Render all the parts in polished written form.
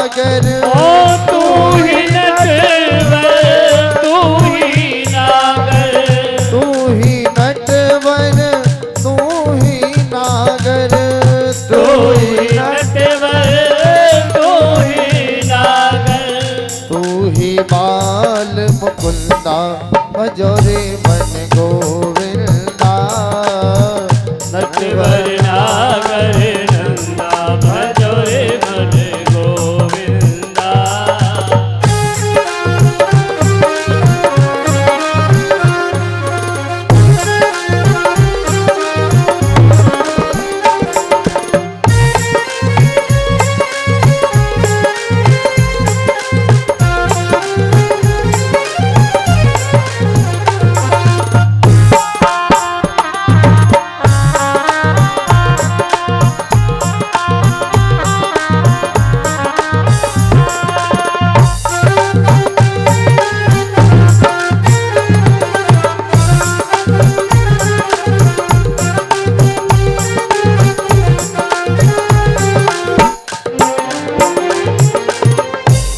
नागर। ओ तू ही नटवर तू ही नागर, तू ही नटवर तू ही नागर। तू ही नटवर तू ही नागर, तू ही बाल मुकुंदा भजोरे मन गोविंदा। नटवर नागर नंदा भजो रे मन गोविंदा।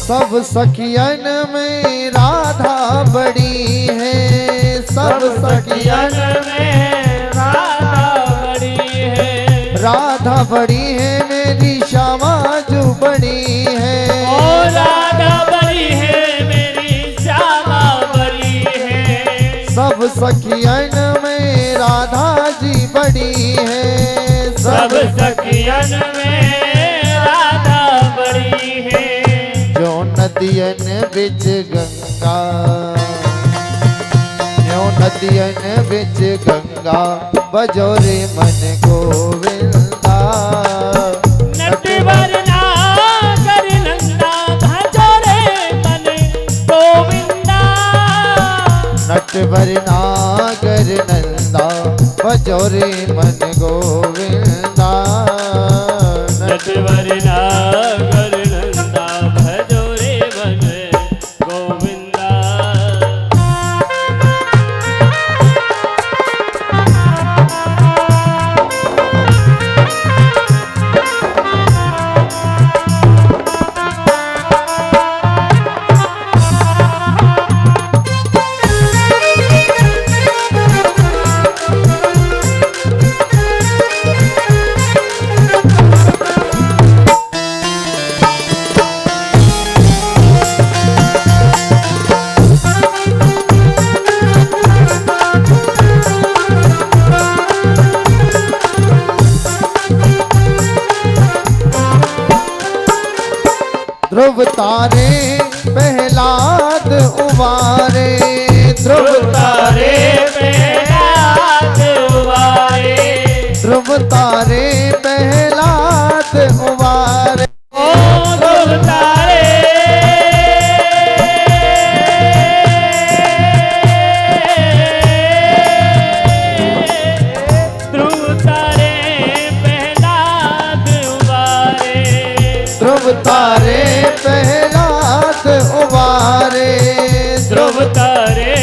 सब सखियन में राधा बड़ी है। सब सखियन में राधा बड़ी है, राधा बड़ी है मेरी श्यामा जो बड़ी है। ओ राधा बड़ी है मेरी श्यामा बड़ी है। सब सखियन में राधा जी बड़ी है। सब सखियन में राधा बड़ी है। जो नदियन बिच गंगा, जो नदियन बिच गंगा बजोरे मन गोविंदा। नटवर नागर नंदा भजो रे मन गोविंदा। नटवर नागर नंदा बजोरे मन गोविंदा। नटवर नागर नंदा भजो रे मन गोविंदा। ध्रुव तारे पहलाद उबारे। ध्रुव तारे पहलाद उबारे, ध्रुव तारे पहलाद उबारे। ओ ध्रुव तारे ध्रुव तारे पहलाद उबारे। ध्रुव तारे पहलाद उबारे। ध्रुव तारे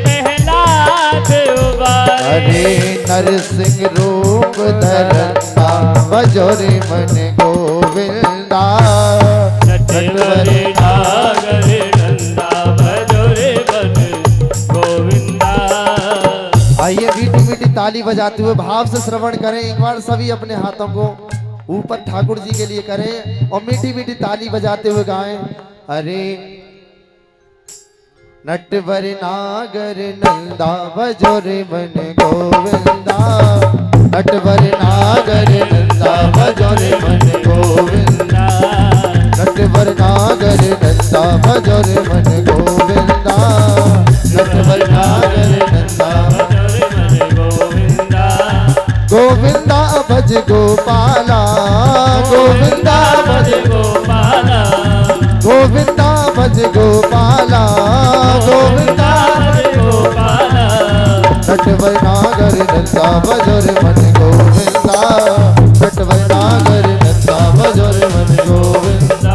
पहलाद उबारे। हरे नरसिंह रूप धरता बजोरे मन गोविंदा। नटवर नागर नंदा भजो रे मन गोविंदा। आइए मीठी मीठी ताली बजाते हुए भाव से श्रवण करें। एक बार सभी अपने हाथों को ऊपर ठाकुर जी के लिए करें और मीठी मीठी ताली बजाते हुए गाएं। अरे नटवर नागर नंदा भजोरे मन गोविंदा। नटवर नागर नंदा भजोरे मन गोविंदा। नटवर नागर नंदा भजोरे मन गोविंदा। नटवर नागर नंदा भजो रे मन गोविंदा। गोविंदा भज गोपाला। गोविंदा भज गोपाला, गोविंदा भज गोपाला। गोविंदा भज गोपाला। नटवर नागर नंदा भजोरे मन गोविंदा। नटवर नागर नंदा भजोरे मन गोविंदा।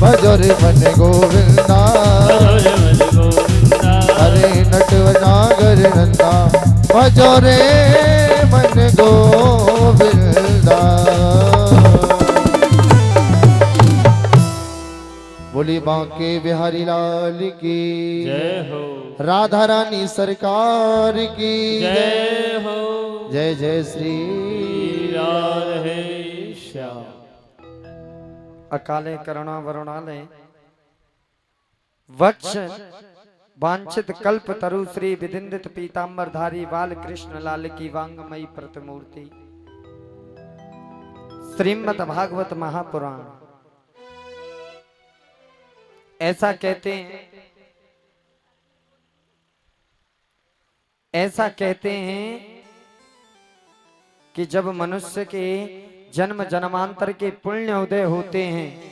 भजोरे मन गोविंदा। अरे नटवर नागर नंदा भजोरे मन गोविंदा। बोली बांके बिहारी लाल की जय हो। राधा रानी सरकार की जय हो। जय जय श्री राधे श्याम। अकाले करुणा वरुणालय वक्ष वांछित कल्प तरु श्री विदिंदित पीतांबर धारी बाल कृष्ण लाल की वांगमयी प्रतिमूर्ति श्रीमद् भागवत महापुराण। ऐसा कहते हैं कि जब मनुष्य के जन्म जन्मांतर के पुण्य उदय होते हैं,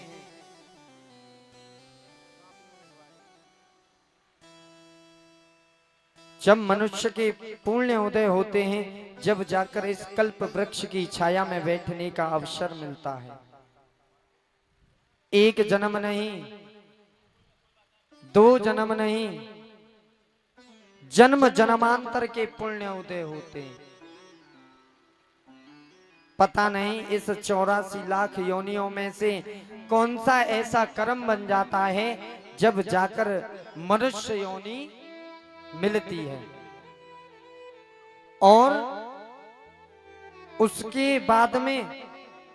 जब मनुष्य के पुण्य उदय होते हैं, जब जाकर इस कल्प वृक्ष की छाया में बैठने का अवसर मिलता है। एक जन्म नहीं, दो जन्म नहीं, जन्म जन्मांतर के पुण्य उदय होते हैं। पता नहीं इस 84 लाख योनियों में से कौन सा ऐसा कर्म बन जाता है जब जाकर मनुष्य योनि मिलती है और उसके बाद में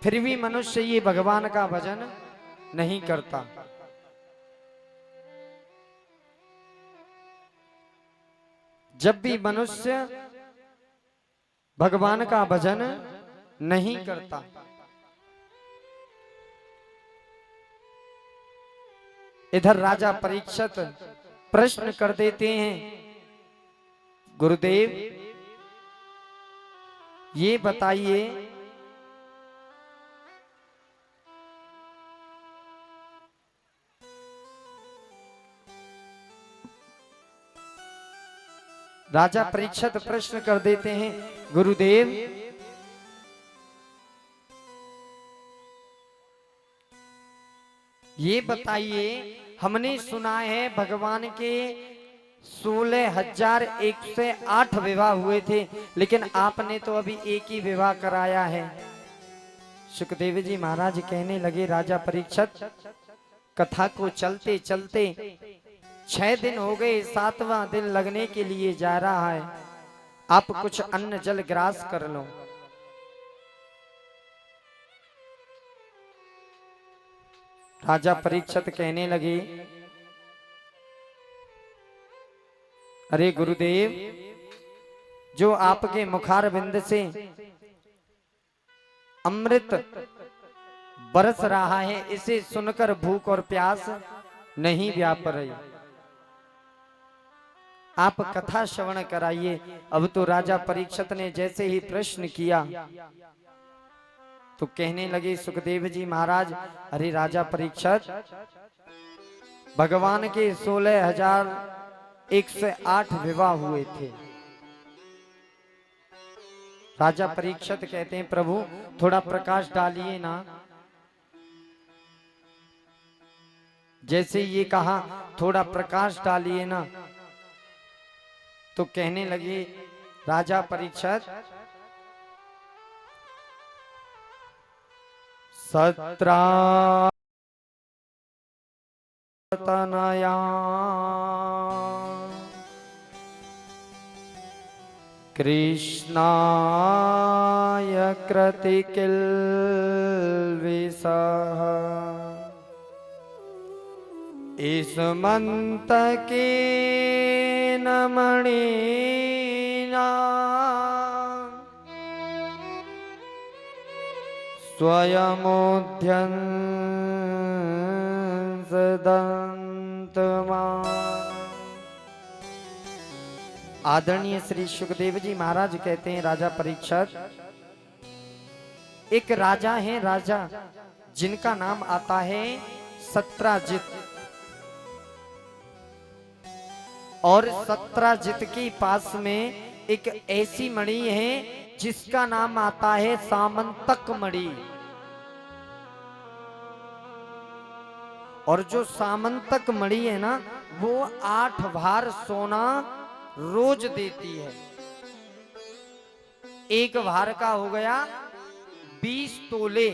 फिर भी मनुष्य ये भगवान का भजन नहीं करता। जब भी मनुष्य भगवान का भजन नहीं करता, इधर राजा परीक्षित प्रश्न कर देते हैं, गुरुदेव ये बताइए राजा परीक्षित प्रश्न कर देते हैं, गुरुदेव ये बताइए, हमने सुना है भगवान के 16,108 विवाह हुए थे, लेकिन आपने तो अभी एक ही विवाह कराया है। सुखदेव जी महाराज कहने लगे, राजा परीक्षित कथा को चलते चलते 6 दिन हो गए, 7वां दिन लगने के लिए जा रहा है, आप कुछ अन्न जल ग्रास कर लो। राजा परीक्षित कहने लगे, अरे गुरुदेव, जो आपके मुखारविंद से अमृत बरस रहा है, इसे सुनकर भूख और प्यास नहीं व्याप रही, आप कथा श्रवण कराइए। अब तो राजा परीक्षित ने जैसे ही प्रश्न किया तो कहने लगे सुखदेव जी महाराज, अरे राजा परीक्षित, भगवान के 16,108 विवाह हुए थे। राजा परीक्षित कहते हैं, प्रभु थोड़ा प्रकाश डालिए ना। जैसे ये कहा थोड़ा प्रकाश डालिए ना, तो कहने लगे राजा परीक्षित, 17 तनया कृष्णाय कृतिकिल्विषः इसमन्त के नमणीना स्वयमुध्यंसदन्तमा। आदरणीय श्री सुखदेव जी महाराज कहते हैं, राजा परीक्षित, एक राजा है, राजा जिनका नाम आता है सत्राजित, और सत्राजित के पास में एक ऐसी मणि है जिसका नाम आता है सामंतक मणि। और जो सामंतक मणि है ना, वो 8 भार सोना रोज देती है। एक भार का हो गया 20 तोले।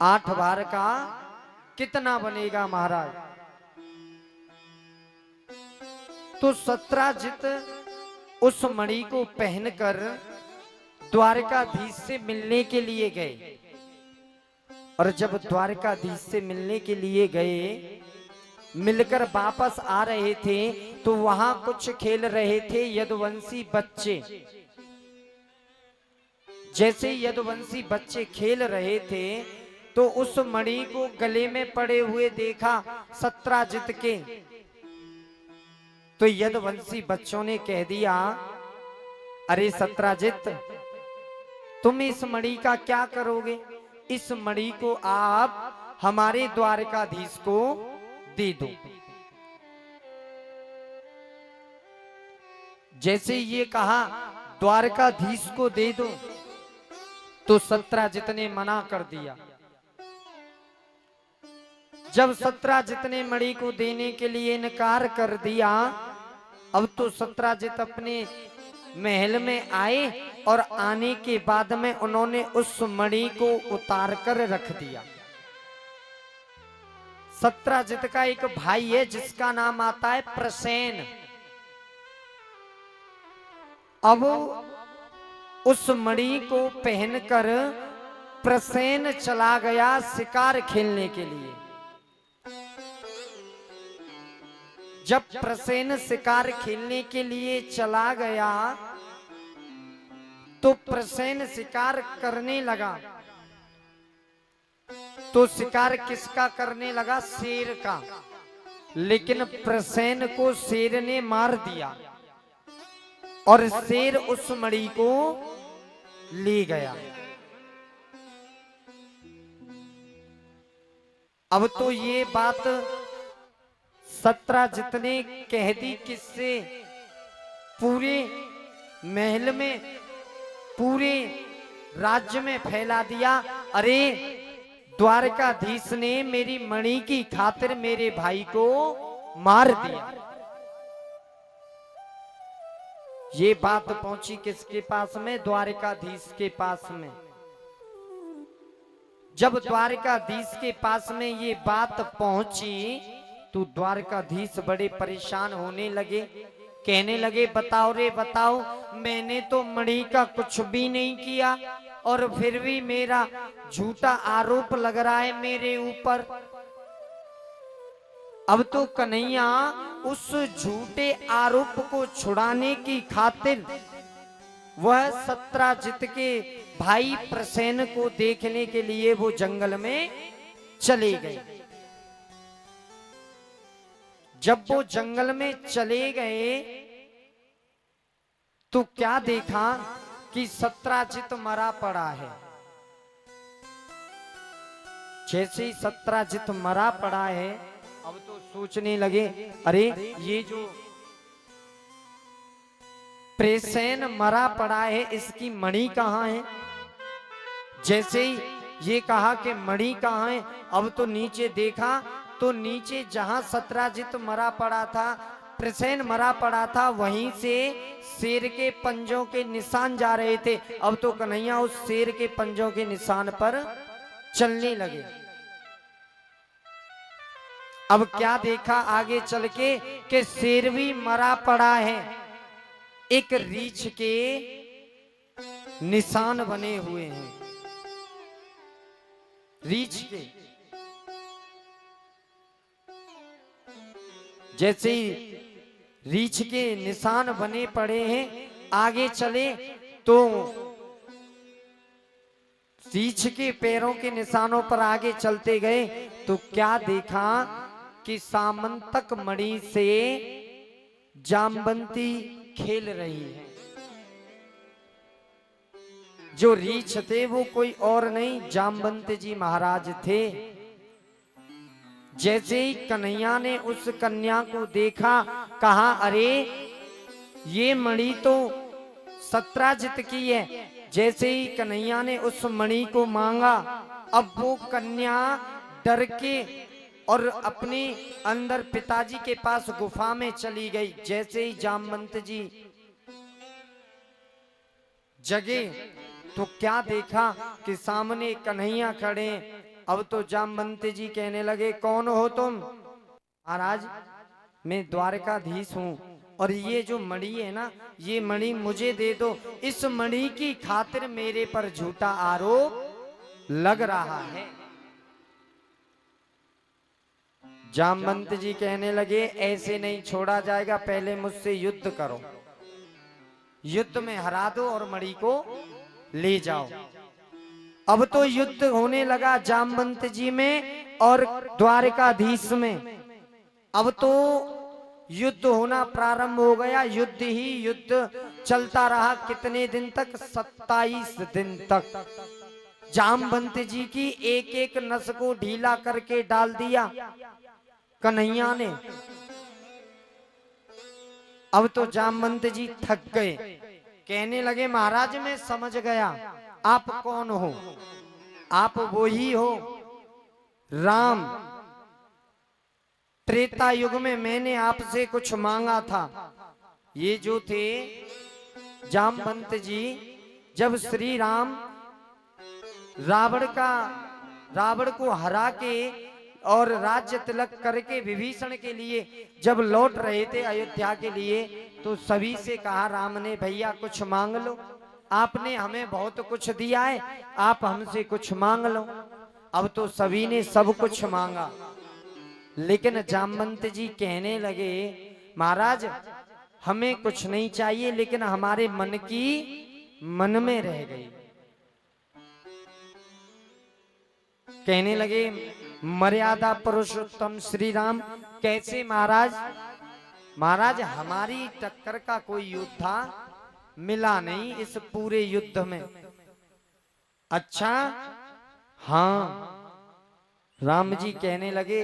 8 बार का कितना बनेगा महाराज? तो सत्राजित उस मणि को पहनकर द्वारकाधीश से मिलने के लिए गए। और जब द्वारकाधीश से मिलने के लिए गए, मिलकर वापस आ रहे थे तो वहां कुछ खेल रहे थे यदुवंशी बच्चे। जैसे यदुवंशी बच्चे खेल रहे थे तो उस मणि को गले में पड़े हुए देखा सत्राजित के। तो यदुवंशी बच्चों ने कह दिया, अरे सत्राजित, तुम इस मणि का क्या करोगे? इस मणि को आप हमारे द्वारकाधीश को दे दो। जैसे ये कहा द्वारकाधीश को दे दो, तो सत्राजित ने मना कर दिया। जब सत्राजित ने मणि को देने के लिए इनकार कर दिया, अब तो सत्राजित अपने महल में आए और आने के बाद में उन्होंने उस मणि को उतार कर रख दिया। सत्राजित का एक भाई है जिसका नाम आता है प्रसेन। अब उस मणि को पहनकर प्रसेन चला गया शिकार खेलने के लिए। जब प्रसेन शिकार खेलने के लिए चला गया तो प्रसेन शिकार करने लगा। तो शिकार किसका करने लगा? शेर का। लेकिन प्रसेन को शेर ने मार दिया और शेर उस मणि को ले गया। अब तो ये बात सत्राजित ने कह दी किससे? पूरे महल में, पूरे राज्य में फैला दिया, अरे द्वारकाधीश ने मेरी मणि की खातिर मेरे भाई को मार दिया। ये बात पहुंची किसके पास में? द्वारकाधीश के पास में। जब द्वारकाधीश के पास में ये बात पहुंची तो द्वारकाधीश बड़े परेशान होने लगे। कहने लगे, बताओ रे बताओ, मैंने तो मणि का कुछ भी नहीं किया और फिर भी मेरा झूठा आरोप लग रहा है मेरे ऊपर। अब तो कन्हैया उस झूठे आरोप को छुड़ाने की खातिर वह सत्राजित के भाई प्रसेन को देखने के लिए वो जंगल में चले गए। जब वो जंगल में चले गए तो क्या देखा कि सत्राजित मरा पड़ा है। जैसे ही सत्राजित मरा पड़ा है, अब तो सोचने लगे, अरे ये जो प्रसेन मरा पड़ा है इसकी मणि कहाँ है। जैसे ही ये कहा कि मणि कहाँ है, अब तो नीचे देखा तो नीचे जहां सत्राजित मरा पड़ा था, प्रसेन मरा पड़ा था, वहीं से शेर के पंजों के निशान जा रहे थे। अब तो कन्हैया उस शेर के पंजों के निशान पर चलने लगे। अब क्या देखा आगे चल के कि शेर भी मरा पड़ा है, एक रीछ के निशान बने हुए हैं। रीछ के जैसे ही रीछ के निशान बने पड़े हैं, आगे चले तो रीछ के पैरों के निशानों पर आगे चलते गए तो क्या देखा कि सामंतक मणि से जामवंती खेल रही है। जो रीछ थे वो कोई और नहीं, जामवंत जी महाराज थे। जैसे ही कन्हैया ने उस कन्या को देखा, कहा, अरे ये मणि तो सत्राजित की है। जैसे ही कन्हैया ने उस मणि को मांगा, अब वो कन्या डर के और अपने अंदर पिताजी के पास गुफा में चली गई। जैसे ही जामवंत जी जगे तो क्या देखा कि सामने कन्हैया खड़े, अब तो जामवंत जी कहने लगे, कौन हो तुम? महाराज, मैं द्वारकाधीश हूँ, और ये जो मणि है ना, ये मणि मुझे दे दो। इस मणि की खातिर मेरे पर झूठा आरोप लग रहा है। जामवंत जी कहने लगे, ऐसे नहीं छोड़ा जाएगा, पहले मुझसे युद्ध करो, युद्ध में हरा दो और मणि को ले जाओ। अब तो युद्ध होने लगा जामवंत जी में और द्वारकाधीश में। अब तो युद्ध होना प्रारंभ हो गया। युद्ध ही युद्ध चलता रहा। कितने दिन तक? 27 दिन तक। जामवंत जी की एक एक नस को ढीला करके डाल दिया कन्हैया ने। अब तो जामवंत जी थक गए, कहने लगे, महाराज मैं समझ गया आप कौन हो। आप वो ही हो राम। त्रेता युग में मैंने आपसे कुछ मांगा था। ये जो थे जामवंत जी, जब श्री राम रावण को हरा के और राज्य तिलक करके विभीषण के लिए जब लौट रहे थे अयोध्या के लिए, तो सभी से कहा राम ने, भैया कुछ मांग लो, आपने हमें बहुत कुछ दिया है, आप हमसे कुछ मांग लो। अब तो सभी ने सब कुछ मांगा, लेकिन जामवंत जी कहने लगे, महाराज हमें कुछ नहीं चाहिए, लेकिन हमारे मन की मन में रह गई। कहने लगे, मर्यादा पुरुषोत्तम श्री राम कैसे महाराज? महाराज हमारी टक्कर का कोई योद्धा मिला नहीं इस पूरे युद्ध में। अच्छा हाँ। राम जी कहने लगे,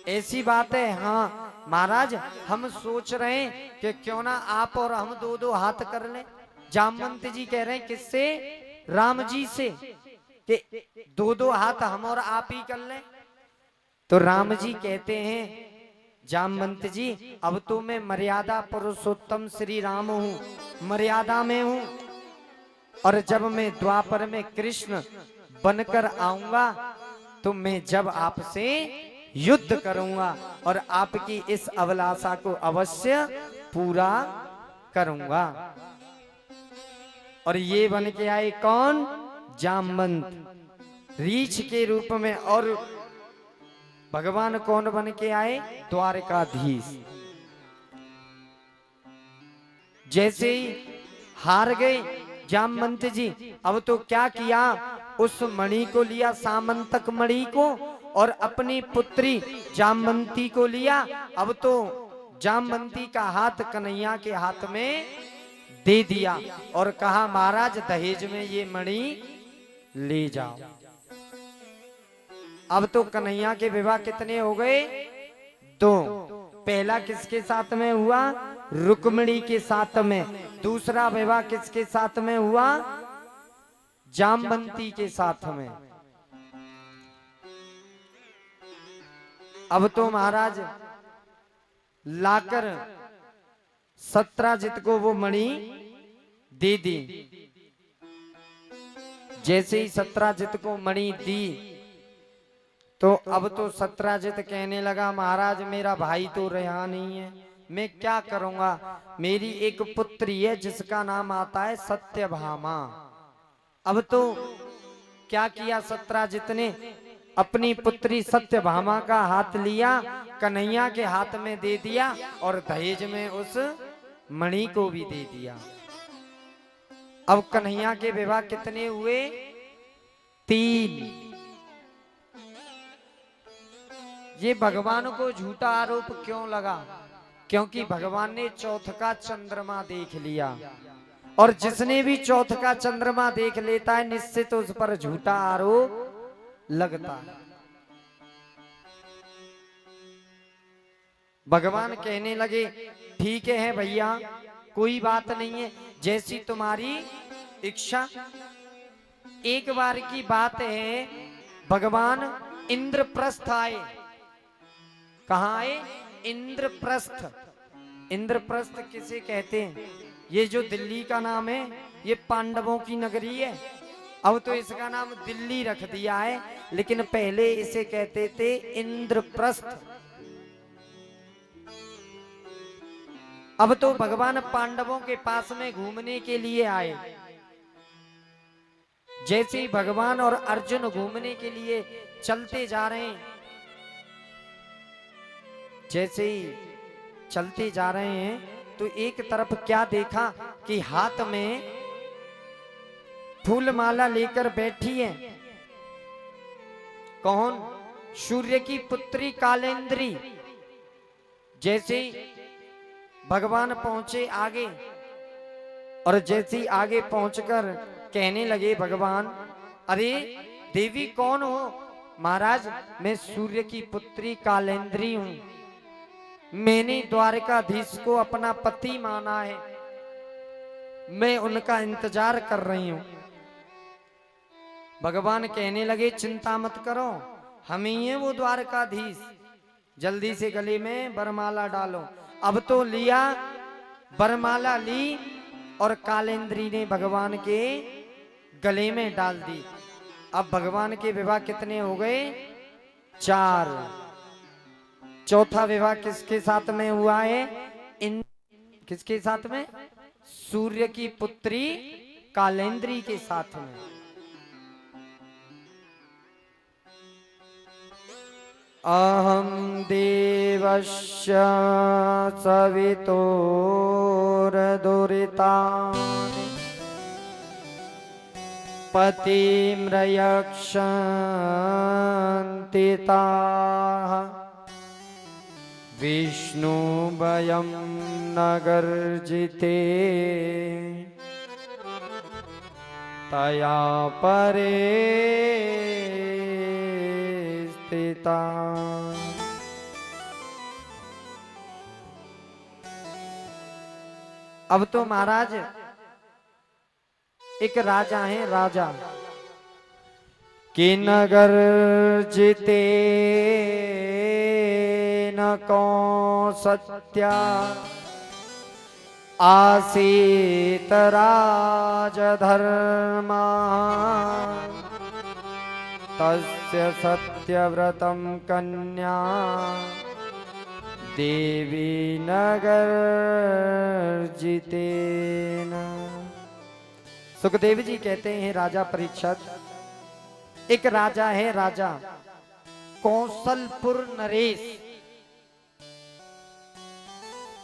ऐसी बात है? हाँ महाराज, हम सोच रहे हैं कि क्यों ना आप और हम दो दो हाथ कर लें। जामवंत जी कह रहे हैं, किससे? राम जी से, कि दो दो हाथ हम और आप ही कर लें। तो राम जी कहते हैं, जामवंत जी अब तो मैं मर्यादा पुरुषोत्तम श्री राम हूँ, मर्यादा में हूँ, और जब मैं द्वापर में कृष्ण बनकर आऊंगा तो मैं जब आपसे युद्ध करूंगा और आपकी इस अभिलाषा को अवश्य पूरा करूंगा। और ये बन के आए कौन? जामवंत रीछ के रूप में। और भगवान कौन बन के आए? द्वारकाधीश। जैसे ही हार गए जामवंत जी, अब तो क्या किया? उस मणि को लिया, सामंतक मणि को, और अपनी पुत्री जामवंती को लिया। अब तो जामवंती का हाथ कन्हैया के हाथ में दे दिया और कहा, महाराज दहेज में ये मणि ले जाओ। अब तो कन्हैया के विवाह कितने हो गए? 2। पहला किसके साथ में हुआ? रुक्मिणी के साथ में। दूसरा विवाह किसके साथ में हुआ? जामवंती के साथ में। अब तो महाराज लाकर सत्राजित को वो मणि दे दी। जैसे ही सत्राजित को मणि दी तो अब तो सत्राजित कहने लगा, महाराज मेरा भाई तो रहा नहीं है, मैं क्या करूंगा? मेरी एक पुत्री है जिसका नाम आता है सत्यभामा। अब तो क्या किया सत्राजित ने? अपनी पुत्री सत्यभामा का हाथ लिया, कन्हैया के हाथ में दे दिया और दहेज में उस मणि को भी दे दिया। अब कन्हैया के विवाह कितने हुए? 3। ये भगवान को झूठा आरोप क्यों लगा? क्योंकि भगवान ने चौथ का चंद्रमा देख लिया, और जिसने भी चौथ का चंद्रमा देख लेता है निश्चित उस पर झूठा आरोप लगता है। भगवान कहने लगे, ठीक है भैया, कोई बात नहीं है, जैसी तुम्हारी इच्छा। एक बार की बात है, भगवान इंद्रप्रस्थ आए। कहाँ आए? इंद्रप्रस्थ। इंद्रप्रस्थ किसे कहते हैं? ये जो दिल्ली का नाम है, ये पांडवों की नगरी है। अब तो इसका नाम दिल्ली रख दिया है, लेकिन पहले इसे कहते थे इंद्रप्रस्थ। अब तो भगवान पांडवों के पास में घूमने के लिए आए। जैसे ही भगवान और अर्जुन घूमने के लिए चलते जा रहे हैं, जैसे ही चलते जा रहे हैं तो एक तरफ क्या देखा कि हाथ में फूल माला लेकर बैठी है। कौन? सूर्य की पुत्री कालेंद्री। जैसे ही भगवान पहुंचे आगे, और जैसे ही आगे पहुंचकर कहने लगे भगवान, अरे देवी कौन हो? महाराज मैं सूर्य की पुत्री कालेंद्री हूं, मैंने द्वारकाधीश को अपना पति माना है, मैं उनका इंतजार कर रही हूं। भगवान कहने लगे चिंता मत करो, हम ही हैं वो द्वारकाधीश, जल्दी से गले में वरमाला डालो। अब तो लिया, वरमाला ली और कालेंद्री ने भगवान के गले में डाल दी। अब भगवान के विवाह कितने हो गए? 4। चौथा विवाह किसके साथ में हुआ है? किसके साथ में? सूर्य की पुत्री कालेंद्री के साथ में। अहम देवस्य सवितोर्दुरितानि पतिम्रयक्षन्ति ताः विष्णु वयं न गर्जिते तया परे स्थिता। अब तो महाराज एक राजा है, राजा कि नगर जिते न कौन सत्या आसीत राज धर्मा तस्य सत्यव्रतम कन्या देवी नगर जितेन। सुखदेव जी कहते हैं राजा परीक्षित, एक राजा है, राजा कौशलपुर नरेश।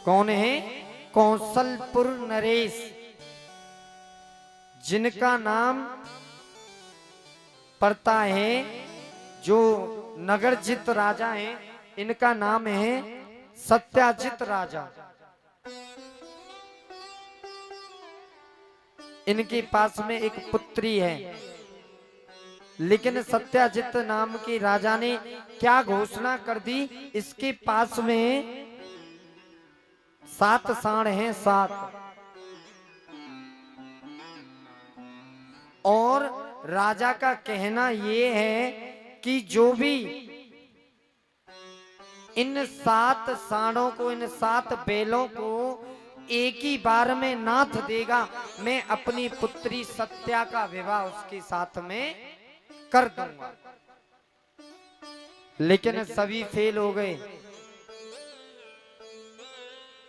कौन है? कौशलपुर नरेश, जिनका नाम पड़ता है, जो नगरजित राजा हैं, इनका नाम है सत्याजित राजा। इनके पास में एक पुत्री है, लेकिन सत्याजित नाम के राजा ने क्या घोषणा कर दी, इसके पास में 7 साण हैं, 7। और राजा का कहना ये है कि जो भी इन 7 साणों को, इन 7 बैलों को एक ही बार में नाथ देगा, मैं अपनी पुत्री सत्या का विवाह उसके साथ में कर दूंगा। लेकिन सभी फेल हो गए,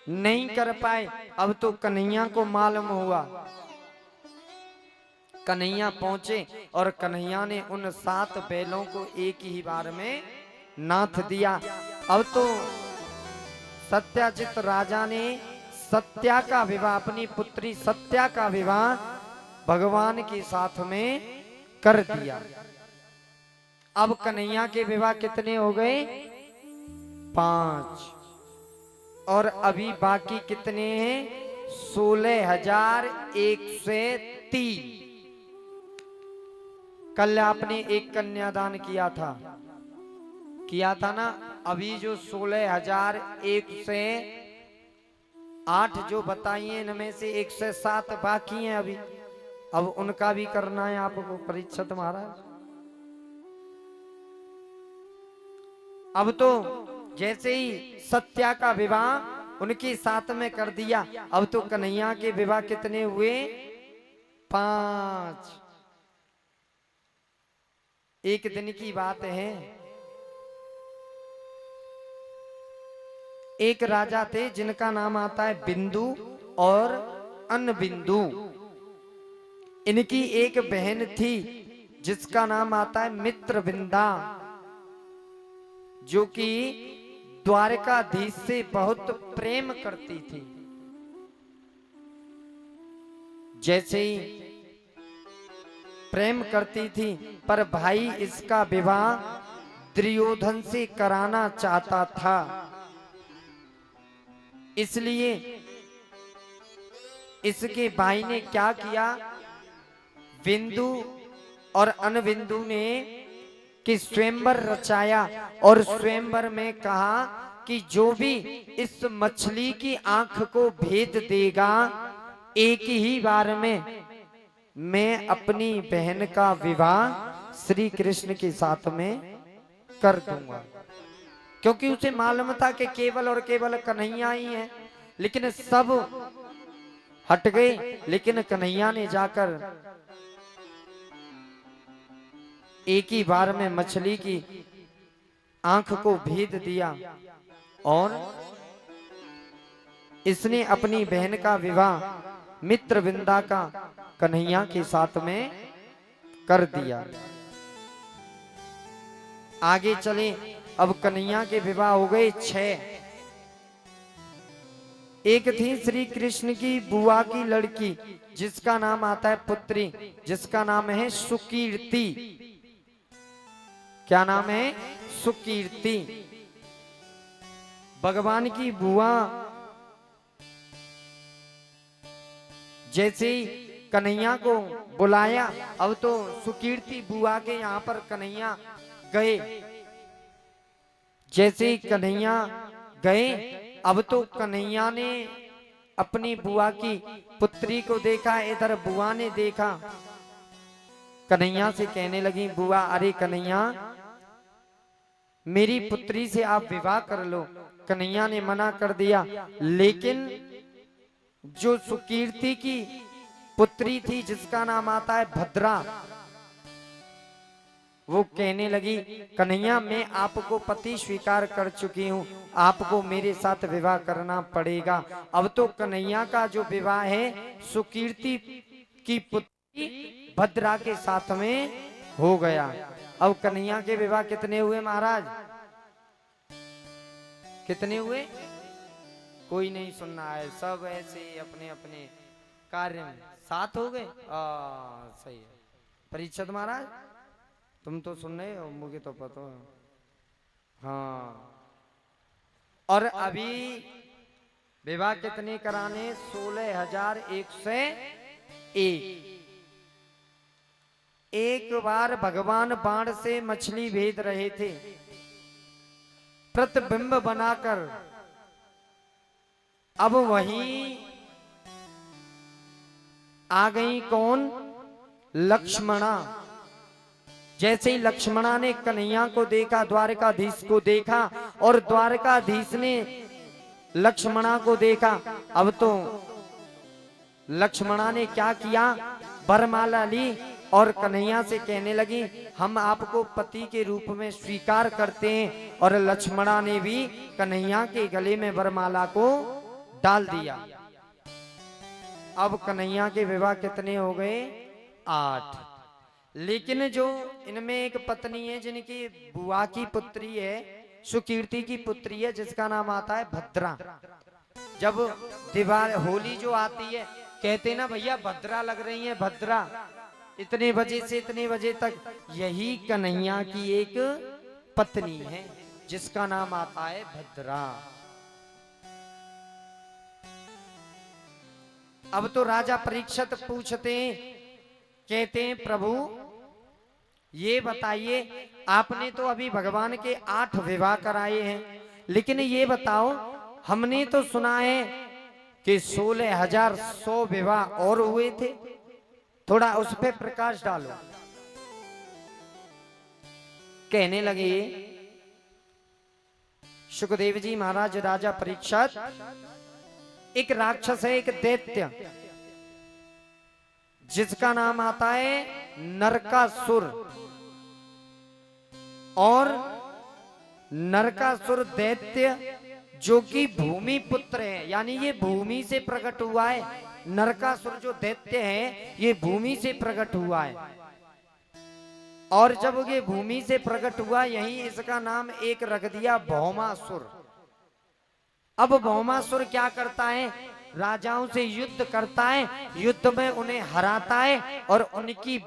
नहीं कर पाए। अब तो कन्हैया को मालूम हुआ, कन्हैया पहुंचे और कन्हैया ने उन 7 बैलों को एक ही बार में नाथ दिया। अब तो सत्याजित राजा ने सत्या का विवाह, अपनी पुत्री सत्या का विवाह भगवान के साथ में कर दिया। अब कन्हैया के विवाह कितने हो गए? 5। और अभी बाकी कितने हैं? 16,103। कल आपने एक कन्यादान किया था ना। अभी जो 16,108 जो बताइए, इनमें से 107 बाकी हैं अभी। अब उनका भी करना है आपको परीक्षित महाराज। अब तो जैसे ही सत्या का विवाह उनके साथ में कर दिया, अब तो कन्हैया के विवाह कितने हुए? 5। एक दिन की बात है, एक राजा थे जिनका नाम आता है बिंदु और अनबिंदु। इनकी एक बहन थी जिसका नाम आता है मित्रविंदा, जो कि द्वारकाधीश से बहुत प्रेम करती थी। जैसे ही प्रेम करती थी, पर भाई इसका विवाह दुर्योधन से कराना चाहता था। इसलिए इसके भाई ने क्या किया, बिंदु और अनबिंदु ने कि स्वयंवर रचाया और स्वयंवर में कहा कि जो भी इस मछली की आंख को भेद देगा, एक ही बार में मैं अपनी बहन का विवाह श्री कृष्ण के साथ में कर दूंगा। क्योंकि उसे मालूम था कि केवल और केवल कन्हैया ही है, लेकिन सब हट गए, लेकिन कन्हैया ने जाकर एक ही बार में मछली की आंख को भेद दिया और इसने अपनी बहन का विवाह मित्रविंदा का कन्हैया के साथ में कर दिया। आगे चले, अब कन्हैया के विवाह हो गए 6। एक थी श्री कृष्ण की बुआ की लड़की जिसका नाम आता है पुत्री, जिसका नाम है सुकीर्ति। क्या नाम है? सुकीर्ति। भगवान की बुआ जैसे ही कन्हैया को बुलाया, अब तो सुकीर्ति बुआ के यहाँ पर कन्हैया गए। जैसे ही कन्हैया गए, अब तो कन्हैया ने अपनी बुआ की पुत्री को देखा, इधर बुआ ने देखा, कन्हैया से कहने लगी, बुआ अरे कन्हैया मेरी पुत्री से आप विवाह कर लो। कन्हैया ने मना कर दिया, लेकिन जो सुकीर्ति की पुत्री थी जिसका नाम आता है भद्रा, वो कहने लगी, कन्हैया मैं आपको पति स्वीकार कर चुकी हूँ, आपको मेरे साथ विवाह करना पड़ेगा। अब तो कन्हैया का जो विवाह है सुकीर्ति की पुत्री भद्रा के साथ में हो गया। अब कन्हैया के विवाह कितने हुए महाराज? कितने हुए? कोई नहीं सुनना है, सब ऐसे अपने अपने कार्य में 7 हो गए। सही है। परीक्षित महाराज तुम तो सुन रहे हो, मुझे तो पता है। हाँ, और अभी विवाह कितने कराने? 16,101। एक बार भगवान बाण से मछली भेद रहे थे, प्रतिबिंब बनाकर। अब वहीं आ गई कौन? लक्ष्मणा। जैसे ही लक्ष्मणा ने कन्हैया को देखा, द्वारकाधीश को देखा, और द्वारकाधीश ने लक्ष्मणा को देखा, अब तो लक्ष्मणा ने क्या किया? वरमाला ली और कन्हैया से कहने लगी, हम आपको पति के रूप में स्वीकार करते हैं। और लक्ष्मणा ने भी कन्हैया के गले में वरमाला को डाल दिया। अब कन्हैया के विवाह कितने हो गए? 8। लेकिन जो इनमें एक पत्नी है जिनकी बुआ की पुत्री है, सुकीर्ति की पुत्री है, जिसका नाम आता है भद्रा। जब दिवाली होली जो आती है, कहते ना भैया भद्रा लग रही है, भद्रा, इतने बजे से इतने बजे तक, यही कन्हैया की एक पत्नी है जिसका नाम आता है भद्रा। अब तो राजा परीक्षित पूछते हैं, कहते हैं प्रभु ये बताइए, आपने तो अभी भगवान के 8 विवाह कराए हैं, लेकिन ये बताओ, हमने तो सुना है कि 16,100 विवाह और हुए थे, थोड़ा उस पे प्रकाश डालो। कहने लगे सुखदेव जी महाराज, राजा परीक्षित, एक राक्षस है, एक दैत्य, जिसका नाम आता है नरकासुर। और नरकासुर दैत्य जो कि भूमि पुत्र है, यानी ये भूमि से प्रकट हुआ है। नरकासुर जो दैत्य है ये भूमि से प्रकट हुआ है, और जब ये भूमि से प्रकट हुआ यही इसका नाम एक रख दिया भौमासुर। अब भौमासुर क्या करता है, राजाओं से युद्ध करता है, युद्ध में उन्हें हराता है और उनकी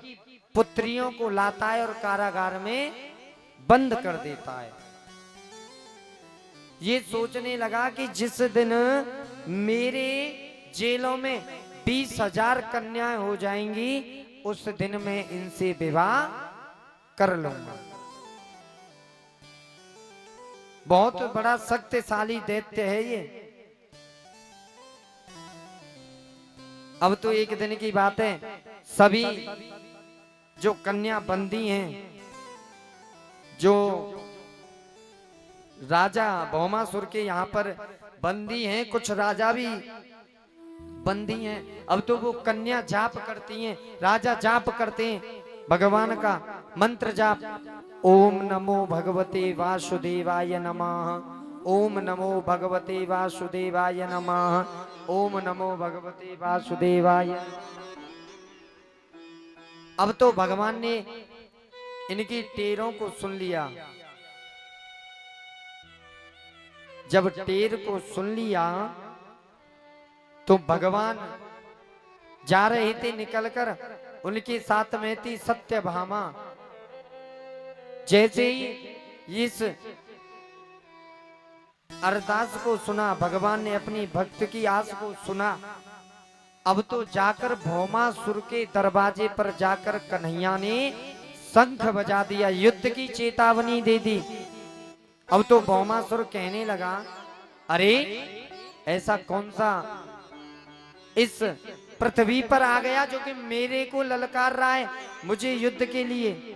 पुत्रियों को लाता है और कारागार में बंद कर देता है। ये सोचने लगा कि जिस दिन मेरे जेलों में 20,000 कन्याएं हो जाएंगी उस दिन मैं इनसे विवाह कर लूंगा। बहुत बड़ा शक्तिशाली दैत्य है ये। अब तो एक दिन की बात है, सभी जो कन्या बंदी हैं, जो राजा भौमासुर के यहाँ पर बंदी हैं, कुछ राजा भी बंदी हैं। अब तो वो कन्या जाप करती हैं, राजा जाप करते हैं भगवान का मंत्र जाप, ओम नमो भगवते वासुदेवाय नमः, ओम नमो भगवते वासुदेवाय नमः, ओम नमो भगवते वासुदेवाय। अब तो भगवान ने इनकी टेरों को सुन लिया। जब टेर को सुन लिया तो भगवान जा रहे थे निकलकर, उनके साथ में थी सत्यभामा। जैसे ही इस अरदास को सुना, भगवान ने अपनी भक्त की आस को सुना, अब तो जाकर भौमासुर के दरवाजे पर जाकर कन्हैया ने शंख बजा दिया, युद्ध की चेतावनी दे दी। अब तो भौमासुर कहने लगा, अरे ऐसा कौन सा इस पृथ्वी पर आ गया जो कि मेरे को ललकार रहा है मुझे युद्ध के लिए।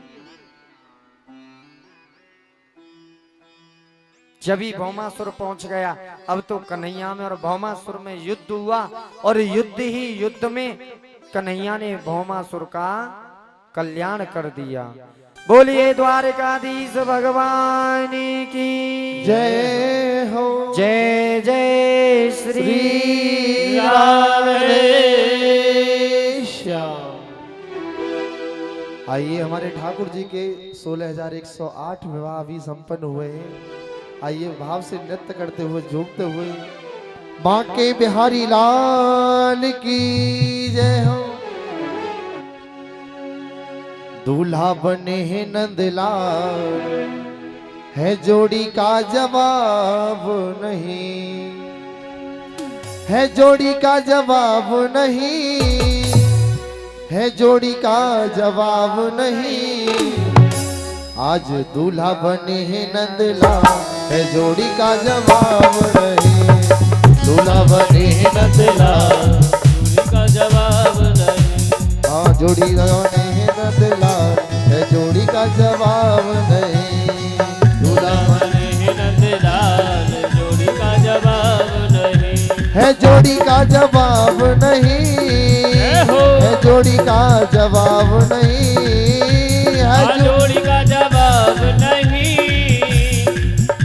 जब ही भौमासुर पहुंच गया, अब तो कन्हैया में और भौमासुर में युद्ध हुआ, और युद्ध ही युद्ध में कन्हैया ने भौमासुर का कल्याण कर दिया। बोलिए द्वारकाधीश भगवान की जय हो। जय जय श्री राम श्याम। आइए, हमारे ठाकुर जी के 16,108 विवाह अभी संपन्न हुए हैं। आइए भाव से नृत्य करते हुए, झूमते हुए, माँ के बिहारी लाल की जय हो। दूल्हा बने हैं नंदलाल, है जोड़ी का जवाब नहीं, है जोड़ी का जवाब नहीं, है जोड़ी का जवाब नहीं। आज दूल्हा बने हैं नंदलाल, है जोड़ी का जवाब नहीं। दूल्हा बने हैं नंदलाल, जोड़ी का जवाब नहीं। हाँ, जोड़ी बने हैं नंदलाल, है जोड़ी का जवाब नहीं। दूल्हा बने हैं नंदलाल, जोड़ी का जवाब नहीं। है जोड़ी का जवाब नहीं, है जोड़ी का जवाब नहीं, है जोड़ी का जवाब नहीं,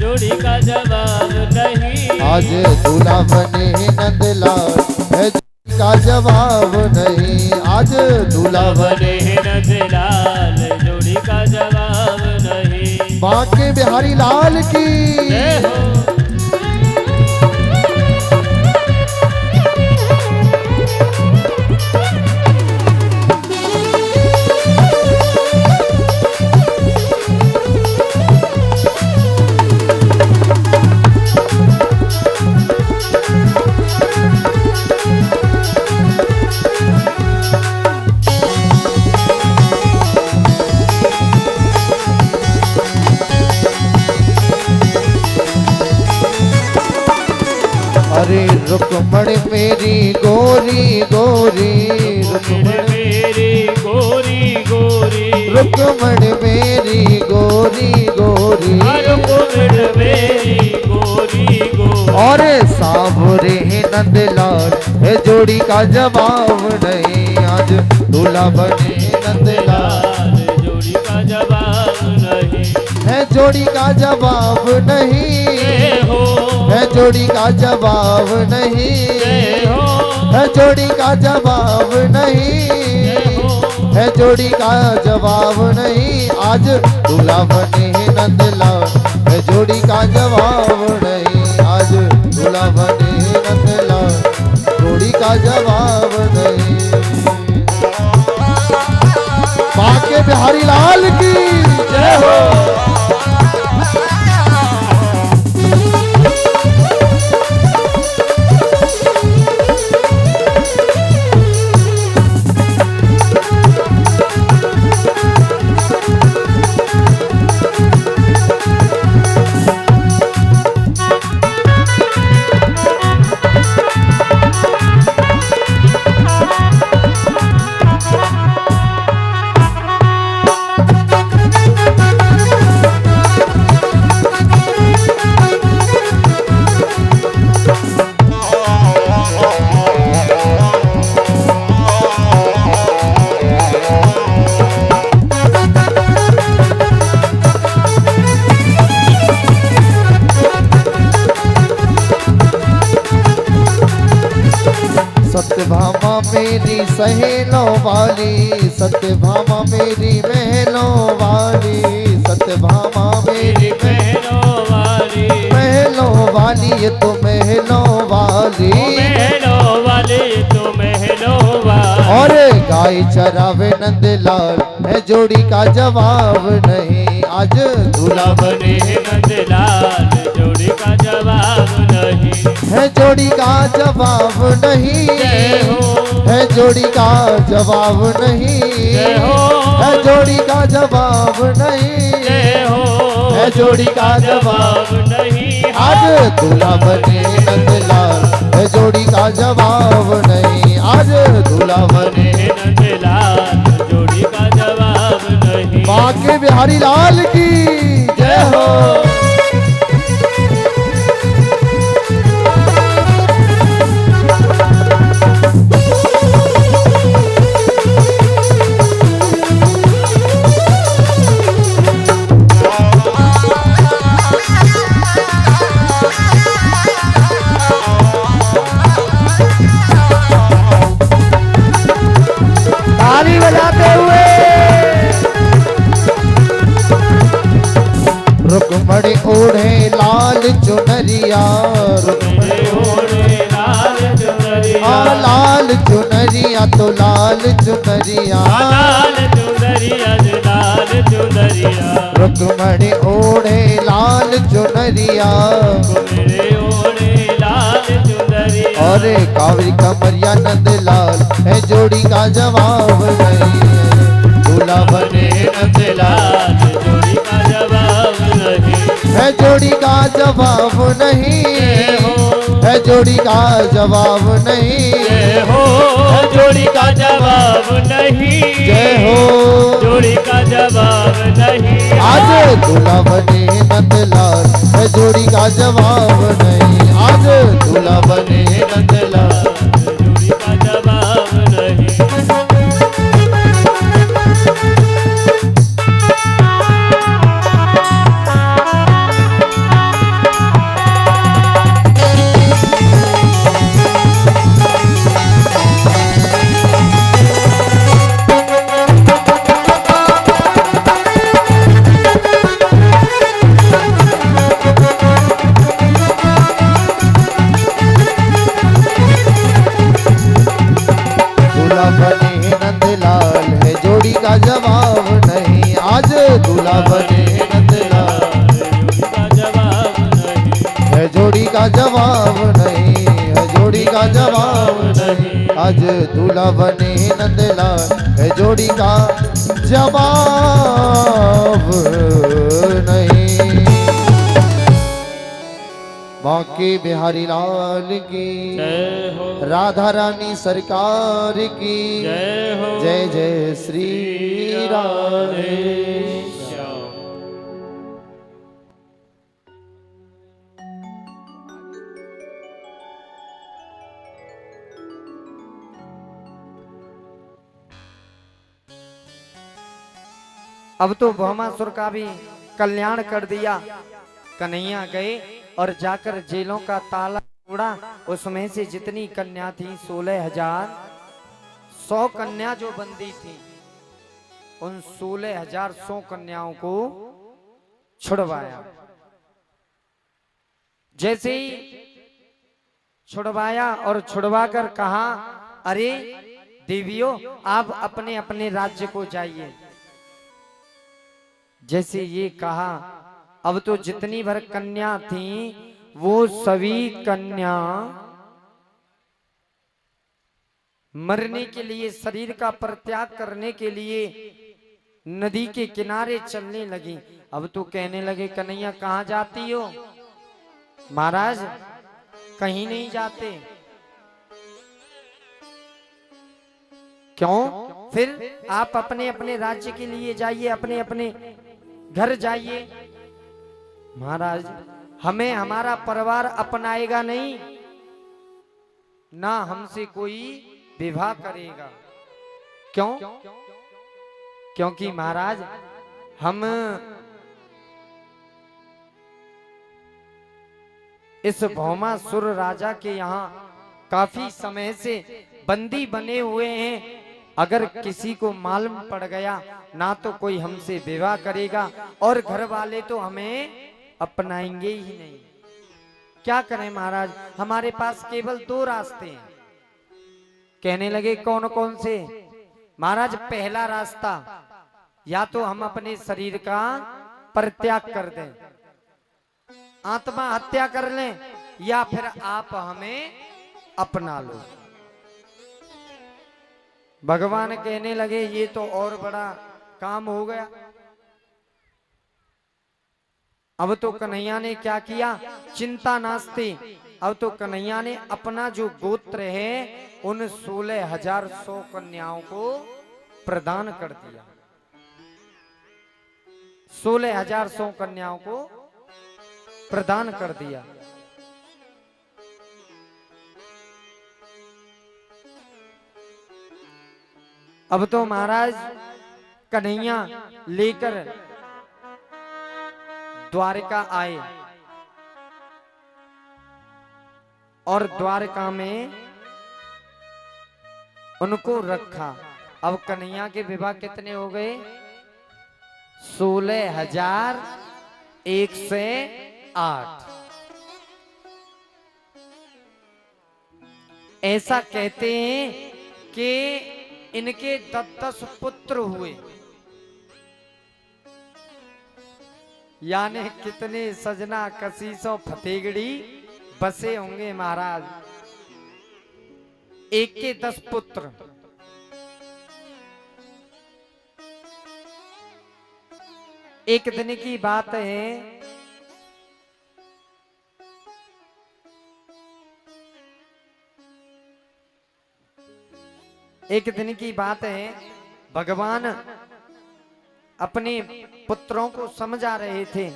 जोड़ी का जवाब नहीं। आज दूल्हा बने हैं नंदलाल, है जोड़ी का जवाब नहीं। आज दूल्हा बने हैं नंदलाल, जोड़ी का जवाब नहीं। माँ के बिहारी लाल की जय हो। अरे रुकमण मेरी गोरी गोरी, रुकमण मेरी गोरी गोरी, रुकमण मेरी गोरी गोरी, रुकमण मेरी गोरी गोरी। और सावरे नंदलाल, है जोड़ी का जवाब नहीं। आज दूल्हा बने नंदलाल, जोड़ी का जवाब नहीं। है जोड़ी का जवाब नहीं, जय हो है जोड़ी का जवाब नहीं, जय हो है जोड़ी का जवाब नहीं, जय हो है जोड़ी का जवाब नहीं। आज दूल्हा बने हैं नंदलाल, है जोड़ी का जवाब नहीं। आज दूल्हा बने हैं नंदलाल, जोड़ी का जवाब नहीं। बांके बिहारी लाल की जय हो। सत्यभामा मेरी सहेलों वाली, सत्यभामा मेरी महलों वाली, सत्यभामा मेरी महलों वाली, महलों वाली, ये तो महलों वाली, महलों वाली तो महलों वाली। और गाय चरावे नंदलाल, है जोड़ी का जवाब नहीं। आज दूल्हा बने नंदलाल, जोड़ी का जवाब नहीं, है जोड़ी का जवाब नहीं, जय हो है जोड़ी का जवाब नहीं, जय हो है जोड़ी का जवाब नहीं, जय हो है जोड़ी का जवाब नहीं। आज दूल्हा बने नंदलाल, है जोड़ी का जवाब नहीं। आज दूल्हा बने नंदलाल, जोड़ी का जवाब नहीं। बांके बिहारी लाल की जय हो। ताली बजाते हुए रुकमणी ओढ़े लाल चुनरिया, रुकमणी ओढ़े लाल चुनरिया, लाल चुनरिया तो लाल चुनरिया, लाल चुनरिया, लाल चुनरिया। रुकमणी ओढ़े लाल चुनरिया, मेरे ओढ़े लाल चुनरिया, और कावरी कमरिया नंदलाल, है जोड़ी का जवाब नहीं। दूल्हा बने नंदलाल, जोड़ी का जवाब नहीं, है जोड़ी का जवाब नहीं, जय हो है जोड़ी का जवाब नहीं, जय हो जोड़ी का जवाब नहीं, जय हो। जोड़ी का जवाब नहीं। आज दूल्हा बने नंदलाल, है जोड़ी का जवाब नहीं। आज दूल्हा बने नंदलाल, जोड़ी का जवाब नहीं। दूल्हा बने नंदलाल, है जोड़ी का जवाब नहीं। आज दूल्हा बने नंदलाल, जोड़ी का जवाब नहीं, है जोड़ी का जवाब नहीं, है जोड़ी का जवाब नहीं। आज दूल्हा बने नंदलाल, है जोड़ी का जवाब नहीं। बांके बिहारी लाल की जय हो, राधा रानी सरकार की जय हो, जय जय श्री राधे। श्याम। अब तो भौमासुर का भी कल्याण कर दिया। कन्हैया गए और जाकर जेलों का ताला तोड़ा। उसमें से जितनी कन्या थी 16,100 कन्या जो बंदी थी, उन 16,100 कन्याओं को छुड़वाया। जैसे ही छुड़वाया और छुड़वाकर कहा, अरे देवियों, आप अपने अपने राज्य को जाइए। जैसे ये कहा, अब तो जितनी भर कन्या थी वो सभी कन्या मरने के लिए, शरीर का परित्याग करने के लिए नदी के किनारे चलने लगी। अब तो कहने लगे, कन्हैया कहाँ जाती हो? महाराज कहीं नहीं जाते। क्यों? फिर आप अपने अपने राज्य के लिए जाइए, अपने अपने घर जाइए। महाराज, हमें हमारा परिवार अपनाएगा नहीं, ना हमसे कोई विवाह करेगा। क्यों? क्योंकि महाराज हम इस भौमासुर राजा के यहाँ काफी समय से बंदी बने हुए हैं। अगर किसी को मालूम पड़ गया ना तो कोई हमसे विवाह करेगा और घर वाले तो हमें अपनाएंगे ही नहीं। क्या करें महाराज, हमारे पास केवल 2 रास्ते हैं। कहने लगे, कौन कौन से? महाराज, पहला रास्ता, या तो हम अपने शरीर का परित्याग कर दें, आत्मा हत्या कर लें, या फिर आप हमें अपना लो। भगवान कहने लगे, ये तो और बड़ा काम हो गया। अब तो कन्हैया ने क्या किया? चिंता नास्ते। अब तो कन्हैया ने अपना जो गोत्र है उन 16,100 कन्याओं को प्रदान कर दिया। 16,100 कन्याओं को प्रदान कर दिया। अब तो महाराज कन्हैया लेकर द्वारका आए और द्वारका में उनको रखा। अब कन्हैया के विवाह कितने हो गए? 16,108। ऐसा कहते हैं कि इनके 10 पुत्र हुए। यानी कितने सजना कसीसों फतेगड़ी बसे होंगे महाराज। एक के 10 पुत्र। एक दिन की बात है, एक दिन की बात है, भगवान अपने पुत्रों को समझा रहे थे।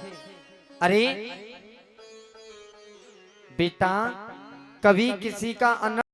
अरे बेटा, कभी किसी का अन्न